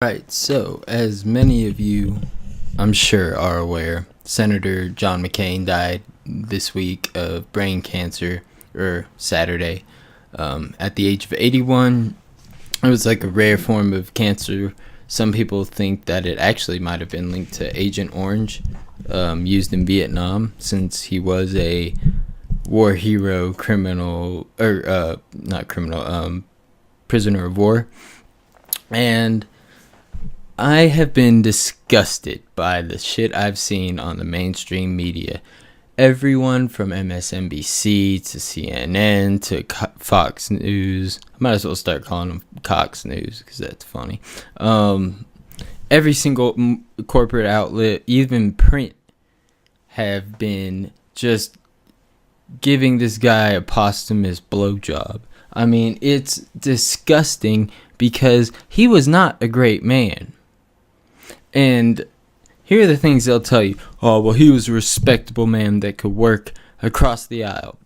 Right, so as many of you, I'm sure, are aware, Senator John McCain died this week of brain cancer, or Saturday, at the age of 81. It was like a rare form of cancer. Some people think that it actually might have been linked to Agent Orange, used in Vietnam, since he was a war hero, criminal, or not criminal, prisoner of war. And I have been disgusted by the shit I've seen on the mainstream media. Everyone from MSNBC to CNN to Fox News. I might as well start calling them Cox News because that's funny. Every single corporate outlet, even print, have been just giving this guy a posthumous blowjob. I mean, it's disgusting because he was not a great man. And here are the things they'll tell you. Oh, well, he was a respectable man that could work across the aisle.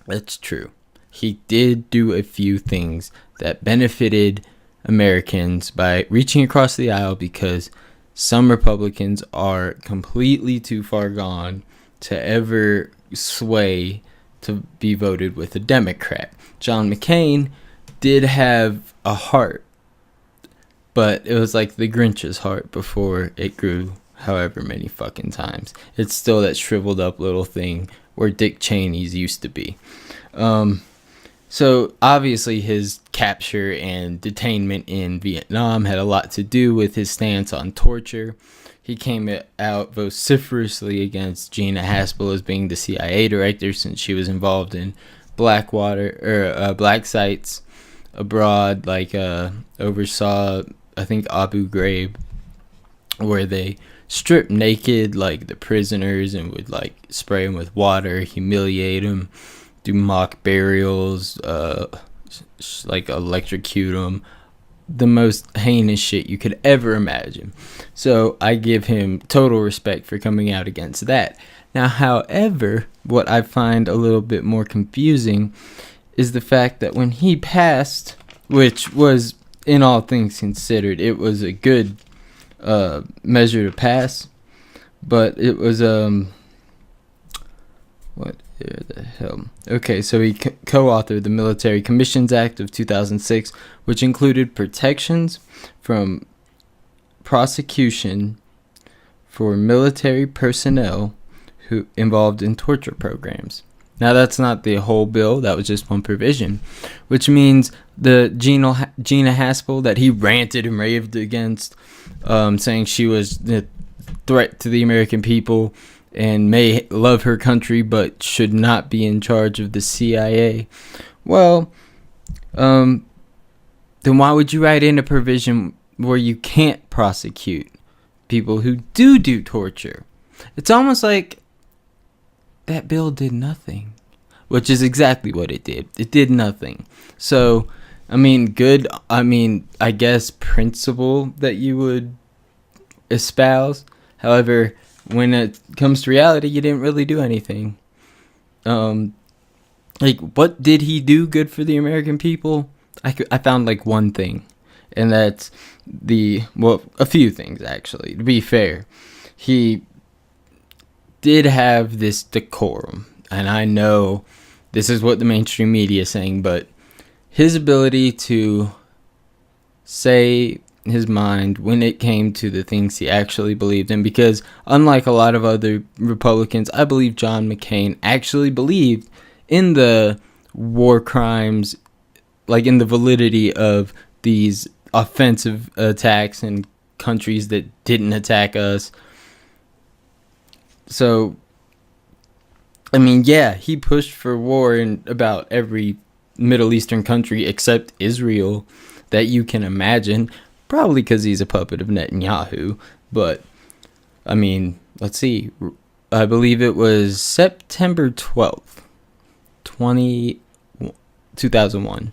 That's true. He did do a few things that benefited Americans by reaching across the aisle, because some Republicans are completely too far gone to ever sway to be voted with a Democrat. John McCain did have a heart, but it was like the Grinch's heart before it grew however many fucking times. It's still that shriveled up little thing where Dick Cheney's used to be. So obviously his capture and detainment in Vietnam had a lot to do with his stance on torture. He came out vociferously against Gina Haspel as being the CIA director, since she was involved in black sites abroad, like oversaw, I think, Abu Ghraib, where they stripped naked like the prisoners and would like spray them with water, humiliate them, do mock burials, like electrocute them. The most heinous shit you could ever imagine. So I give him total respect for coming out against that. Now, however, what I find a little bit more confusing is the fact that when he passed, which was, in all things considered, it was a good measure to pass, but it was what the hell? Okay, so he co-authored the Military Commissions Act of 2006, which included protections from prosecution for military personnel who involved in torture programs. Now, that's not the whole bill. That was just one provision, which means the Gina Haspel that he ranted and raved against, saying she was a threat to the American people and may love her country but should not be in charge of the CIA. Well, then why would you write in a provision where you can't prosecute people who do torture? It's almost like that bill did nothing, which is exactly what it did. It did nothing. So, I guess principle that you would espouse. However, when it comes to reality, you didn't really do anything. What did he do good for the American people? I found like one thing, and that's a few things, actually, to be fair. He did have this decorum, and I know this is what the mainstream media is saying, but his ability to say his mind when it came to the things he actually believed in, because unlike a lot of other Republicans, I believe John McCain actually believed in the war crimes, like in the validity of these offensive attacks in countries that didn't attack us. So, he pushed for war in about every Middle Eastern country except Israel that you can imagine, probably because he's a puppet of Netanyahu. But, let's see. I believe it was September 12th, 2001,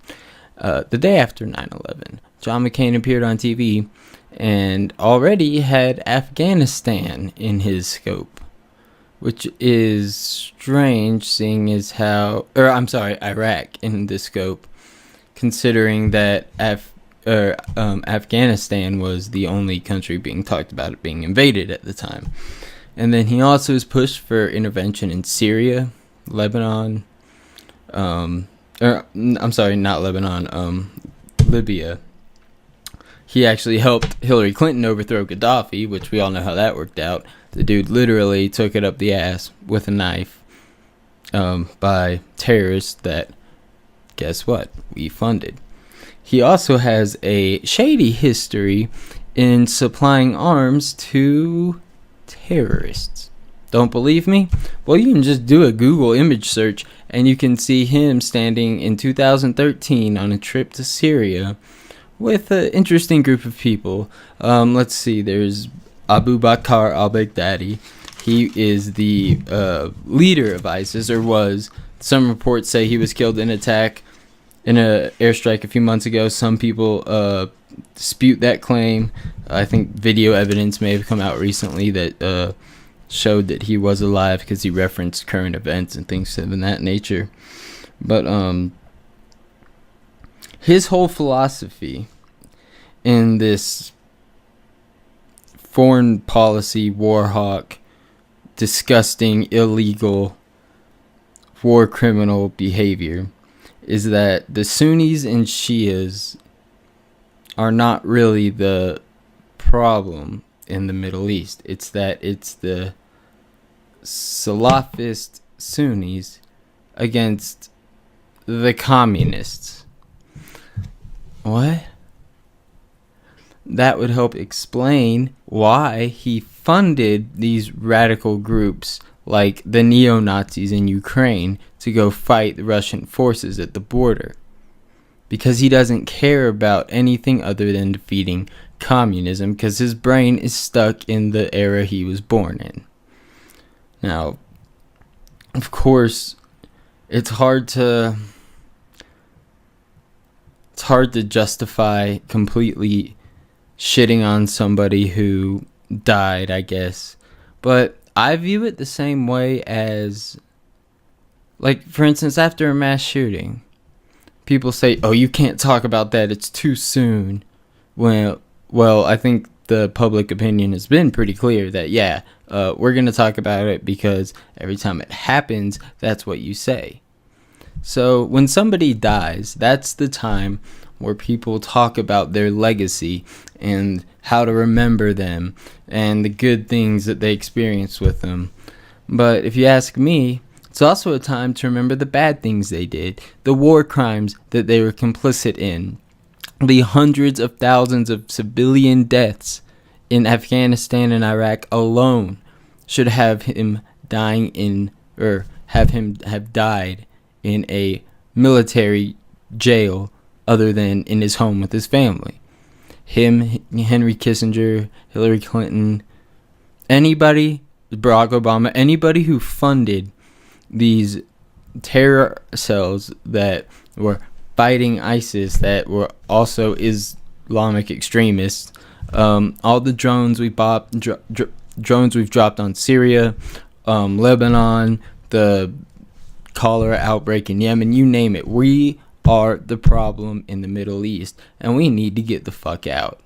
the day after 9/11. John McCain appeared on TV and already had Afghanistan in his scope, which is strange, seeing as how, Iraq in the scope, considering that Afghanistan was the only country being talked about it being invaded at the time. And then he also has pushed for intervention in Syria, Lebanon, not Lebanon, Libya. He actually helped Hillary Clinton overthrow Gaddafi, which we all know how that worked out. The dude literally took it up the ass with a knife by terrorists that, guess what, we funded. He also has a shady history in supplying arms to terrorists. Don't believe me? Well, you can just do a Google image search and you can see him standing in 2013 on a trip to Syria with an interesting group of people. Let's see, there's Abu Bakr al-Baghdadi. He is the leader of ISIS, or was. Some reports say he was killed in an airstrike a few months ago. Some people dispute that claim. I think video evidence may have come out recently that showed that he was alive because he referenced current events and things of that nature. But his whole philosophy in this foreign policy war hawk, disgusting, illegal, war criminal behavior is that the Sunnis and Shias are not really the problem in the Middle East. It's that it's the Salafist Sunnis against the communists. What? That would help explain why he funded these radical groups like the neo-Nazis in Ukraine to go fight the Russian forces at the border. Because he doesn't care about anything other than defeating communism, because his brain is stuck in the era he was born in. Now, of course, it's hard to justify completely shitting on somebody who died, I guess. But I view it the same way as, like, for instance, after a mass shooting, people say, oh, you can't talk about that, it's too soon. Well, I think the public opinion has been pretty clear that, yeah, we're going to talk about it because every time it happens, that's what you say. So when somebody dies, that's the time where people talk about their legacy and how to remember them and the good things that they experienced with them. But if you ask me, it's also a time to remember the bad things they did, the war crimes that they were complicit in, the hundreds of thousands of civilian deaths in Afghanistan and Iraq alone should have him have died in a military jail other than in his home with his family. Him, Henry Kissinger, Hillary Clinton, anybody, Barack Obama, anybody who funded these terror cells that were fighting ISIS, that were also Islamic extremists, all the drones we drones we've dropped on Syria, Lebanon, the cholera outbreak in Yemen, you name it. We are the problem in the Middle East, and we need to get the fuck out.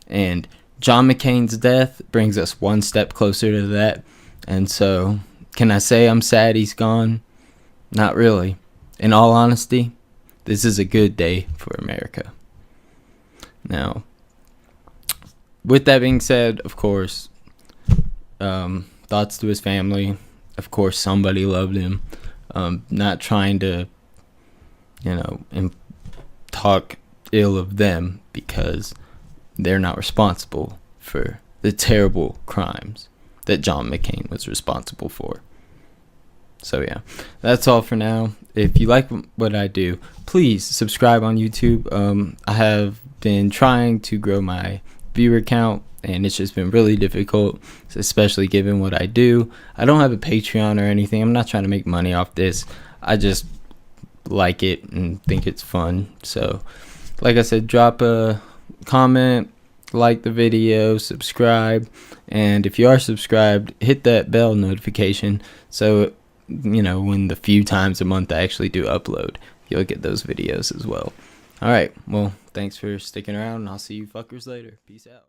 And John McCain's death brings us one step closer to that. And so, can I say I'm sad he's gone? Not really. In all honesty, this is a good day for America. Now, with that being said, of course, thoughts to his family. Of course, somebody loved him. Not trying to, talk ill of them, because they're not responsible for the terrible crimes that John McCain was responsible for. So yeah, that's all for now. If you like what I do, please subscribe on YouTube. I have been trying to grow my viewer count, and it's just been really difficult, especially given what I do. I don't have a Patreon or anything. I'm not trying to make money off this. I just like it and think it's fun. So, like I said, drop a comment, like the video, subscribe, and if you are subscribed, hit that bell notification so when the few times a month I actually do upload, you'll get those videos as well. All right. Well, thanks for sticking around, and I'll see you fuckers later. Peace out.